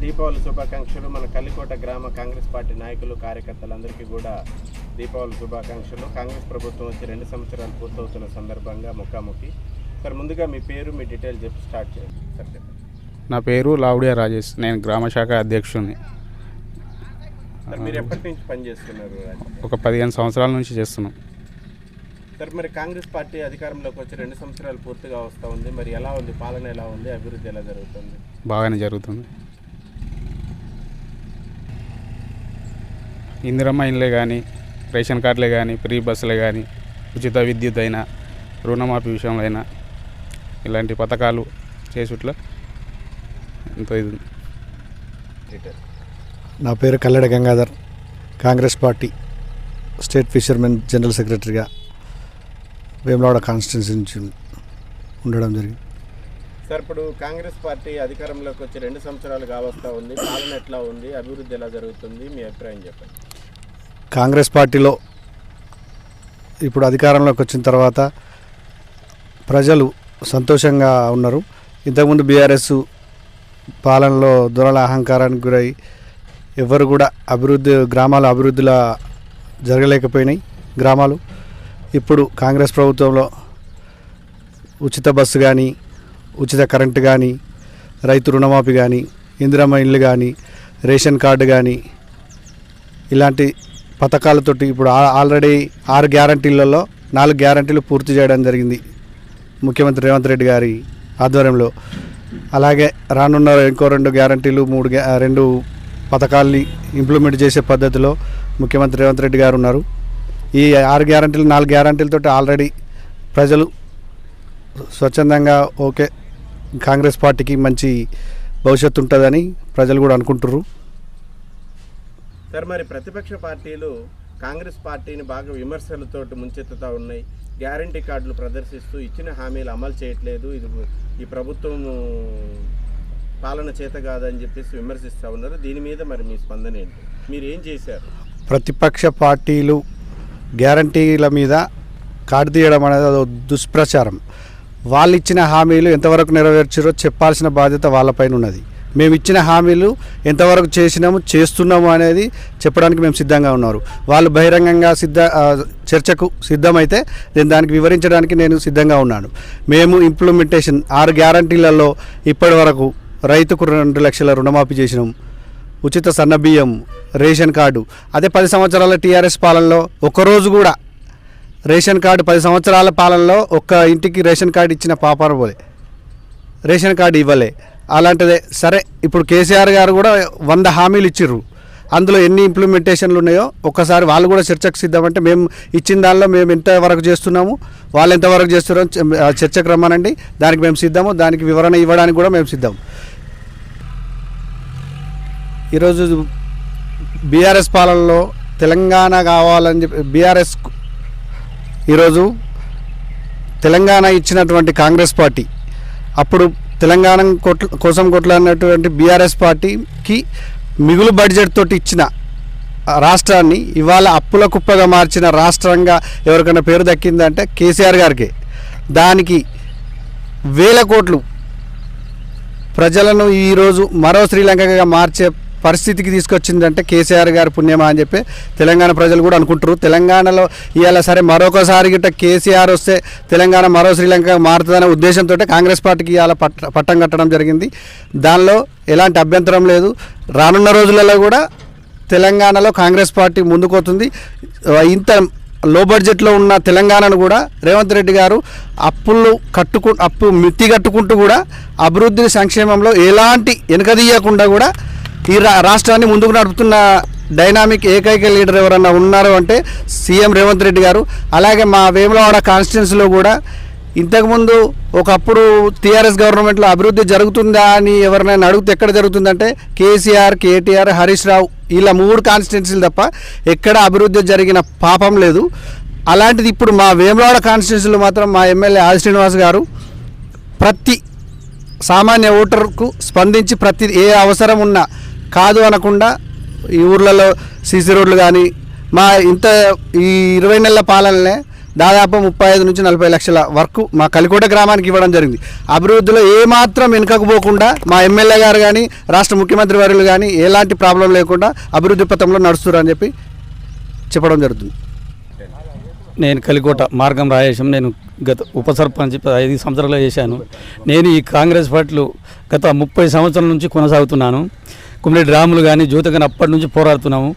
దీపావళి శుభాకాంక్షలు. మన కల్లికోట గ్రామ కాంగ్రెస్ పార్టీ నాయకులు కార్యకర్తలందరికీ కూడా దీపావళి శుభాకాంక్షలు. కాంగ్రెస్ ప్రభుత్వం వచ్చి 2 సంవత్సరాలు పూర్తవుతున్న సందర్భంగా ముఖాముఖి. సార్ ముందుగా మీ పేరు, మీ డీటెయిల్ చెప్పి స్టార్ట్ చేయండి సార్. నా పేరు లావుడియా రాజేష్, నేను గ్రామ శాఖ అధ్యక్షుడిని. సార్ మీరు ఎప్పటి నుంచి పనిచేస్తున్నారు? ఒక 15 సంవత్సరాల నుంచి చేస్తున్నాం సార్. మరి కాంగ్రెస్ పార్టీ అధికారంలోకి వచ్చి 2 సంవత్సరాలు పూర్తిగా వస్తూ ఉంది. మరి ఎలా ఉంది పాలన, ఎలా ఉంది అభివృద్ధి, ఎలా జరుగుతుంది? బాగానే జరుగుతుంది. ఇందిరమ్మ ఇండ్లే కానీ, రేషన్ కార్డులే కానీ, ఫ్రీ బస్సులే కానీ, ఉచిత విద్యుత్ అయినా, రుణమాఫీ విషయంలో అయినా ఇలాంటి పథకాలు చేసుట్లా ఎంతో ఇది. నా పేరు Kalleda Gangadhar, Congress party state fishermen general సెక్రటరీగా వేములవాడ కాన్స్టిట్యున్సీ నుంచి ఉండడం జరిగింది. సార్ ఇప్పుడు కాంగ్రెస్ పార్టీ అధికారంలోకి వచ్చి 2 సంవత్సరాలు కావస్తూ ఉంది. పాలన ఎట్లా ఉంది, అభివృద్ధి ఎలా జరుగుతుంది, మీ అభిప్రాయం చెప్పండి. కాంగ్రెస్ పార్టీలో ఇప్పుడు అధికారంలోకి వచ్చిన తర్వాత ప్రజలు సంతోషంగా ఉన్నారు. ఇంతకుముందు బీఆర్ఎస్ పాలనలో దొరల అహంకారానికి గురై ఎవరు కూడా గ్రామాల అభివృద్ధిలా జరగలేకపోయినాయి గ్రామాలు. ఇప్పుడు కాంగ్రెస్ ప్రభుత్వంలో ఉచిత బస్సు కానీ, ఉచిత కరెంటు కానీ, రైతు రుణమాఫీ కానీ, ఇందిరమ్మ ఇండ్లు కానీ, రేషన్ కార్డు కానీ ఇలాంటి పథకాలతోటి ఇప్పుడు ఆల్రెడీ 6 గ్యారంటీలలో 4 గ్యారంటీలు పూర్తి చేయడం జరిగింది ముఖ్యమంత్రి రేవంత్ రెడ్డి గారి ఆధ్వర్యంలో. అలాగే రానున్న ఇంకో 2 గ్యారంటీలు 2 పథకాల్ని ఇంప్లిమెంట్ చేసే పద్ధతిలో ముఖ్యమంత్రి రేవంత్ రెడ్డి గారు ఉన్నారు. ఈ 6 గ్యారంటీలు 4 గ్యారంటీలతో ఆల్రెడీ ప్రజలు స్వచ్ఛందంగా ఓకే కాంగ్రెస్ పార్టీకి మంచి భవిష్యత్తు ఉంటుందని ప్రజలు కూడా అనుకుంటున్నారు. సార్ మరి ప్రతిపక్ష పార్టీలు కాంగ్రెస్ పార్టీని బాగా విమర్శలతో ముంచెత్తుతూ ఉన్నాయి. గ్యారంటీ కార్డులు ప్రదర్శిస్తూ ఇచ్చిన హామీలు అమలు చేయట్లేదు, ఈ ప్రభుత్వం పాలన చేత కాదని చెప్పేసి విమర్శిస్తూ ఉన్నారు. దీని మీద మరి మీ స్పందన ఏంటి? మీరు ఏం చేశారు? ప్రతిపక్ష పార్టీలు గ్యారంటీల మీద కార్డు తీయడం అనేది దుష్ప్రచారం. వాళ్ళు ఇచ్చిన హామీలు ఎంతవరకు నెరవేర్చారో చెప్పాల్సిన బాధ్యత వాళ్ళపైన ఉన్నది. మేము ఇచ్చిన హామీలు ఎంతవరకు చేస్తున్నాము అనేది చెప్పడానికి మేము సిద్ధంగా ఉన్నారు. వాళ్ళు బహిరంగంగా చర్చకు సిద్ధమైతే నేను దానికి వివరించడానికి నేను సిద్ధంగా ఉన్నాను. మేము ఇంప్లిమెంటేషన్ 6 గ్యారంటీలలో ఇప్పటి వరకు రైతుకు 2 లక్షల రుణమాఫీ చేసినాం, ఉచిత సన్నబియ్యం, రేషన్ కార్డు. అదే 10 సంవత్సరాల టీఆర్ఎస్ పాలనలో ఒక్కరోజు కూడా రేషన్ కార్డు 10 సంవత్సరాల పాలనలో ఒక్క ఇంటికి రేషన్ కార్డు ఇచ్చిన పాపాన పోలే, రేషన్ కార్డు ఇవ్వలే. అలాంటిదే సరే ఇప్పుడు కేసీఆర్ గారు కూడా 100 హామీలు ఇచ్చిర్రు. అందులో ఎన్ని ఇంప్లిమెంటేషన్లు ఉన్నాయో ఒక్కసారి వాళ్ళు కూడా చర్చకు సిద్ధమంటే మేము ఇచ్చిన దానిలో మేము ఎంతవరకు చేస్తున్నాము, వాళ్ళు ఎంతవరకు చేస్తున్నాం చర్చకు రమ్మనండి, దానికి మేము సిద్ధము. దానికి వివరణ ఇవ్వడానికి కూడా మేము సిద్ధం. ఈరోజు బీఆర్ఎస్ పాలనలో తెలంగాణ కావాలని చెప్పి బీఆర్ఎస్ ఈరోజు తెలంగాణ ఇచ్చినటువంటి కాంగ్రెస్ పార్టీ అప్పుడు తెలంగాణ కోసం కొట్లాడినటువంటి బీఆర్ఎస్ పార్టీకి మిగులు బడ్జెట్ తోటి ఇచ్చిన రాష్ట్రాన్ని ఇవాళ అప్పుల కుప్పగా మార్చిన రాష్ట్రంగా ఎవరికైనా పేరు దక్కిందంటే కేసీఆర్ గారికి. దానికి 1000 కోట్లు ప్రజలను ఈరోజు మరో శ్రీలంకగా మార్చే పరిస్థితికి తీసుకొచ్చిందంటే కేసీఆర్ గారి పుణ్యమా అని చెప్పి తెలంగాణ ప్రజలు కూడా అనుకుంటారు. తెలంగాణలో ఇవాళ సరే మరొకసారి గిట్ట కేసీఆర్ వస్తే తెలంగాణ మరో శ్రీలంక మారుతుందనే ఉద్దేశంతో కాంగ్రెస్ పార్టీకి ఇవాళ పట్టం కట్టడం జరిగింది. దానిలో ఎలాంటి అభ్యంతరం లేదు. రానున్న రోజులలో కూడా తెలంగాణలో కాంగ్రెస్ పార్టీ ముందుకోతుంది. ఇంత లో బడ్జెట్లో ఉన్న తెలంగాణను కూడా రేవంత్ రెడ్డి గారు అప్పు మిత్తి కట్టుకుంటూ కూడా అభివృద్ధి సంక్షేమంలో ఎలాంటి వెనకదీయకుండా కూడా ఈ రాష్ట్రాన్ని ముందుకు నడుపుతున్న డైనామిక్ ఏకైక లీడర్ ఎవరన్నా ఉన్నారు అంటే సీఎం రేవంత్ రెడ్డి గారు. అలాగే మా వేములవాడ కాన్స్టిట్యున్సీలో కూడా ఇంతకుముందు ఒకప్పుడు టీఆర్ఎస్ గవర్నమెంట్లో అభివృద్ధి జరుగుతుందా అని ఎవరినైనా అడిగితే ఎక్కడ జరుగుతుందంటే కేసీఆర్, కేటీఆర్, హరీష్ రావు ఇలా 3 కాన్స్టిట్యున్సీలు తప్ప ఎక్కడ అభివృద్ధి జరిగిన పాపం లేదు. అలాంటిది ఇప్పుడు మా వేములవాడ కాన్స్టిట్యున్సీలో మాత్రం మా ఎమ్మెల్యే ఆది శ్రీనివాస్ గారు ప్రతి సామాన్య ఓటర్కు స్పందించి ప్రతి ఏ అవసరం ఉన్నా కాదు అనకుండా ఈ ఊర్లలో సీసీ రోడ్లు కానీ మా ఈ 20 నెలల పాలనలే దాదాపు 35 నుంచి 40 లక్షల వర్క్ మా కలికోట గ్రామానికి ఇవ్వడం జరిగింది. అభివృద్ధిలో ఏమాత్రం వెనుకకపోకుండా మా ఎమ్మెల్యే గారు కానీ రాష్ట్ర ముఖ్యమంత్రి వర్యులు కానీ ఎలాంటి ప్రాబ్లం లేకుండా అభివృద్ధి పథంలో నడుస్తున్నారు అని చెప్పి చెప్పడం జరుగుతుంది. నేను కలికోట మార్గం రాయేశం. నేను గత ఉప సర్పంచ్ 5 సంవత్సరాలు చేశాను. నేను ఈ కాంగ్రెస్ పార్టీలో గత 30 సంవత్సరాల నుంచి కొనసాగుతున్నాను. కుమ్మరెడ్డి రాములు కానీ జ్యోతి కానీ అప్పటి నుంచి పోరాడుతున్నాము.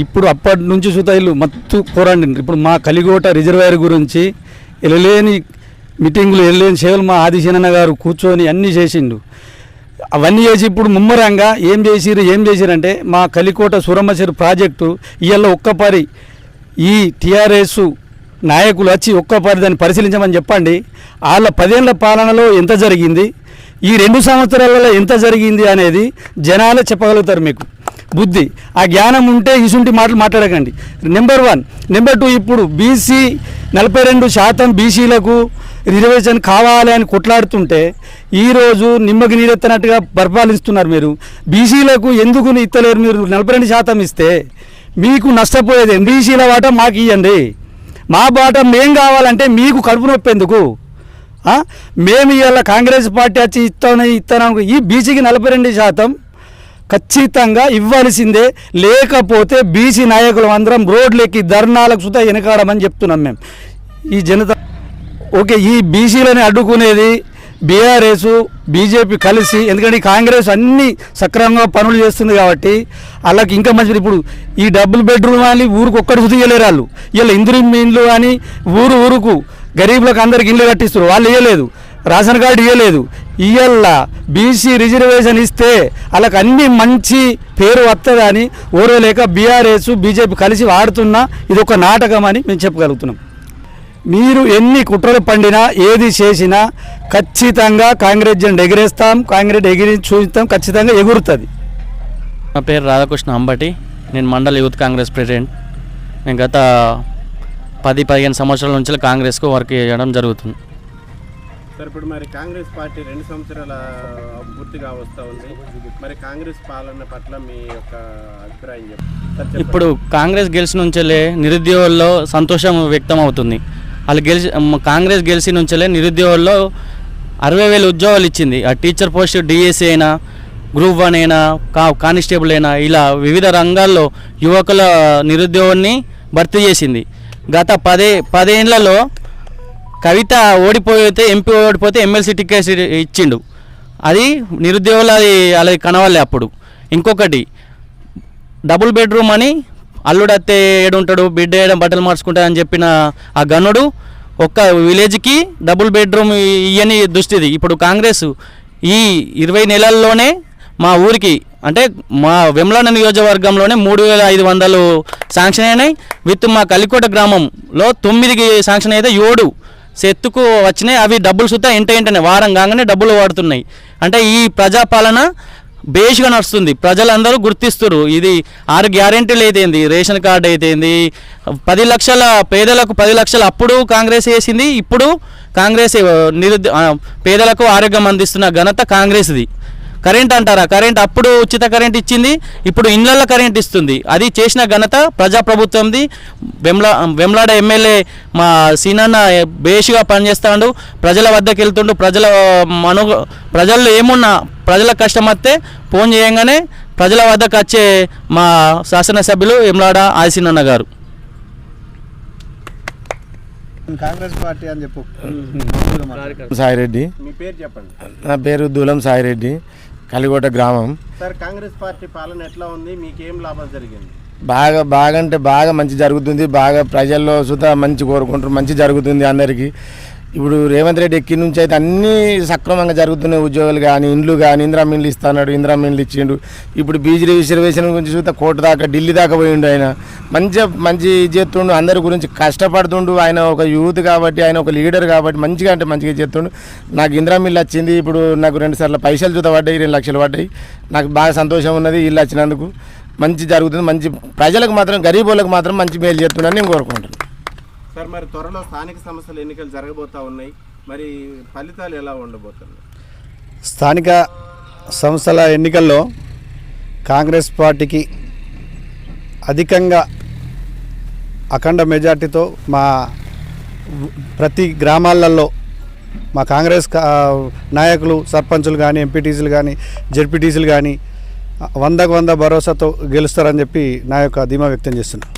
ఇప్పుడు అప్పటి నుంచి సుతాయిలు మత్తు పోరాడిండ్రు. ఇప్పుడు మా కలికోట రిజర్వాయర్ గురించి వెళ్ళలేని మీటింగులు, వెళ్ళలేని సేవలు మా ఆదిశీనన్న గారు కూర్చొని అన్నీ చేసిండు. అవన్నీ చేసి ఇప్పుడు ముమ్మరంగా ఏం చేసిరంటే మా కలికోట సూరమ్మచేరు ప్రాజెక్టు ఇవాళ ఒక్కపరి ఈ టీఆర్ఎస్ నాయకులు వచ్చి ఒక్కపరి దాన్ని పరిశీలించమని చెప్పండి. వాళ్ళ 10 ఏళ్ల పాలనలో ఎంత జరిగింది, ఈ 2 సంవత్సరాలలో ఎంత జరిగింది అనేది జనాలే చెప్పగలుగుతారు. మీకు బుద్ధి ఆ జ్ఞానం ఉంటే ఇసుంటి మాటలు మాట్లాడకండి. నెంబర్ 1. నెంబర్ 2, ఇప్పుడు బీసీ 42% బీసీలకు రిజర్వేషన్ కావాలి అని కొట్లాడుతుంటే ఈరోజు నిమ్మకి నీరెత్తనట్టుగా పరిపాలిస్తున్నారు. మీరు బీసీలకు ఎందుకు ఇస్తలేరు? మీరు 42% ఇస్తే మీకు నష్టపోయేది బీసీల వాటా మాకు ఇవ్వండి. మా బాట మేం కావాలంటే మీకు కడుపు నొప్పి ఎందుకు? మేము ఇవాళ కాంగ్రెస్ పార్టీ వచ్చి ఇస్తాను. ఈ బీసీకి 42% ఖచ్చితంగా ఇవ్వాల్సిందే. లేకపోతే బీసీ నాయకులు అందరం రోడ్లెక్కి ధర్నాలకు సుతా వెనకాడమని చెప్తున్నాం మేము. ఈ జనత ఓకే, ఈ బీసీలని అడ్డుకునేది బీఆర్ఎస్ బీజేపీ కలిసి, ఎందుకంటే ఈ కాంగ్రెస్ అన్నీ సక్రమంగా పనులు చేస్తుంది కాబట్టి వాళ్ళకి ఇంకా మంచిది. ఇప్పుడు ఈ డబుల్ బెడ్రూమ్ అని ఊరికి ఒక్కటి సుతియలేరు వాళ్ళు. ఇలా ఇందిరా ఇండ్లు అని ఊరుకు గరీబులకు అందరికి ఇండ్లు కట్టిస్తారు. వాళ్ళు ఇవ్వలేదు, రేషన్ కార్డు ఇవ్వలేదు. ఇవాళ బీసీ రిజర్వేషన్ ఇస్తే వాళ్ళకి అన్ని మంచి పేరు వస్తుందని ఓరలేక బీఆర్ఎస్ బీజేపీ కలిసి వాడుతున్న ఇది ఒక నాటకం అని మేము చెప్పగలుగుతున్నాం. మీరు ఎన్ని కుట్రలు పండినా ఏది చేసినా ఖచ్చితంగా కాంగ్రెస్ జెండా ఎగిరేస్తాం. కాంగ్రెస్ ఎగిరించి చూస్తాం, ఖచ్చితంగా ఎగురుతుంది. నా పేరు రాధాకృష్ణ అంబటి. నేను మండల యూత్ కాంగ్రెస్ ప్రెసిడెంట్. నేను గత 10-15 సంవత్సరాల నుంచి కాంగ్రెస్కు వర్క్ చేయడం జరుగుతుంది. సార్, ఇప్పుడు మరి కాంగ్రెస్ పార్టీ 2 సంవత్సరాల పూర్తిగా వస్తూ ఉంది. మరి కాంగ్రెస్ పాలన పట్ల మీ యొక్క అభిప్రాయం చెప్పండి. ఇప్పుడు కాంగ్రెస్ గెలిచి నుంచెలే నిరుద్యోగుల్లో సంతోషం వ్యక్తం అవుతుంది. వాళ్ళు కాంగ్రెస్ గెలిచి నుంచెలే నిరుద్యోగుల్లో 60,000 ఉద్యోగాలు ఇచ్చింది. ఆ టీచర్ పోస్ట్ డిఎస్సీ అయినా, గ్రూప్ 1 అయినా, కానిస్టేబుల్ అయినా, ఇలా వివిధ రంగాల్లో యువకుల నిరుద్యోగాన్ని భర్తీ చేసింది. గత 10 ఏళ్లలో కవిత ఎంపీ ఓడిపోతే ఎమ్మెల్సీ టికెట్ ఇచ్చిండు. అది నిరుద్యోగులు అలా కనవాలే అప్పుడు. ఇంకొకటి డబుల్ బెడ్రూమ్ అని అల్లుడత్తే ఏడుంటాడు, బిడ్డ ఏడం బట్టలు మార్చుకుంటాడని చెప్పిన ఆ గనుడు ఒక్క విలేజ్కి డబుల్ బెడ్రూమ్ ఇయ్యని దుస్థితి. ఇప్పుడు కాంగ్రెస్ ఈ 20 నెలల్లోనే మా ఊరికి, అంటే మా వెమ్లాడ నియోజకవర్గంలోనే 3,500 శాంక్షన్ అయినాయి. విత్ మా కలికోట గ్రామంలో 9 శాంక్షన్ అయితే 7 సెత్తుకు వచ్చినాయి. అవి డబ్బులు సుతా ఏంటంటే వారం కాగానే డబ్బులు వాడుతున్నాయి. అంటే ఈ ప్రజాపాలన బేష్గా నడుస్తుంది. ప్రజలందరూ గుర్తిస్తున్నారు. ఇది 6 గ్యారెంటీలు అయితేంది, రేషన్ కార్డు అయితేంది, 10 లక్షల పేదలకు 10 లక్షలు అప్పుడు కాంగ్రెస్ వేసింది. ఇప్పుడు కాంగ్రెస్ పేదలకు ఆరోగ్యం అందిస్తున్న ఘనత కాంగ్రెస్ది. కరెంట్ అంటారా, కరెంట్ అప్పుడు ఉచిత కరెంట్ ఇచ్చింది, ఇప్పుడు ఇళ్ళల్లో కరెంట్ ఇస్తుంది. అది చేసిన ఘనత ప్రజాప్రభుత్వంది. వెమ్లాడ ఎమ్మెల్యే మా సీనన్న బేషుగా పనిచేస్తాడు, ప్రజల వద్దకు వెళ్తుండు. ప్రజల్లో ఏమున్నా ప్రజల కష్టం వస్తే ఫోన్ చేయంగానే ప్రజల వద్దకు వచ్చే మా శాసనసభ్యులు వెమ్లాడ ఆదిశీనన్న గారు. కాంగ్రెస్ పార్టీ అని చెప్పు. సాయిరెడ్డి. మీ పేరు చెప్పండి. నా పేరు దూలం సాయిరెడ్డి, కలికోట గ్రామం. సార్, కాంగ్రెస్ పార్టీ పాలన ఎట్లా ఉంది? మీకేం లాభం జరిగింది? బాగా అంటే బాగా మంచి జరుగుతుంది. బాగా ప్రజల్లో సుతా మంచి కోరుకుంటారు, మంచి జరుగుతుంది అందరికీ. ఇప్పుడు రేవంత్ రెడ్డి ఎక్కి నుంచి అయితే అన్నీ సక్రమంగా జరుగుతున్నాయి. ఉద్యోగాలు కానీ, ఇండ్లు కానీ, ఇందిరా మిన్లు ఇస్తున్నాడు, ఇందిరా మిన్లు ఇచ్చిండు. ఇప్పుడు బీజీ రిజర్వేషన్ గురించి చూస్తే కోర్టు దాకా, ఢిల్లీ దాకా పోయిండు. ఆయన మంచి చేస్తుండు, అందరి గురించి కష్టపడుతుండు. ఆయన ఒక యూత్ కాబట్టి, ఆయన ఒక లీడర్ కాబట్టి మంచిగా అంటే మంచిగా చేస్తుండు. నాకు ఇందిరా మిల్లు వచ్చింది. ఇప్పుడు నాకు 2 సార్లు పైసలు చూత పడ్డాయి, 2 లక్షలు పడ్డాయి. నాకు బాగా సంతోషం ఉన్నది ఇల్లు వచ్చినందుకు. మంచి జరుగుతుంది. మంచి ప్రజలకు మాత్రం, గరీబులకు మాత్రం మంచి మేలు చేస్తుండని నేను కోరుకుంటున్నాను. సార్, మరి త్వరలో స్థానిక సంస్థల ఎన్నికలు జరగబోతూ ఉన్నాయి. మరి ఫలితాలు ఎలా ఉండబోతున్నాయి? స్థానిక సంస్థల ఎన్నికల్లో కాంగ్రెస్ పార్టీకి అధికంగా అఖండ మెజార్టీతో మా ప్రతి గ్రామాలలో మా కాంగ్రెస్ నాయకులు, సర్పంచులు కానీ, ఎంపీటీసీలు కానీ, జెడ్పీటీసీలు కానీ 100కు 100 భరోసాతో గెలుస్తారని చెప్పి నా యొక్క ధీమా వ్యక్తం చేస్తున్నాను.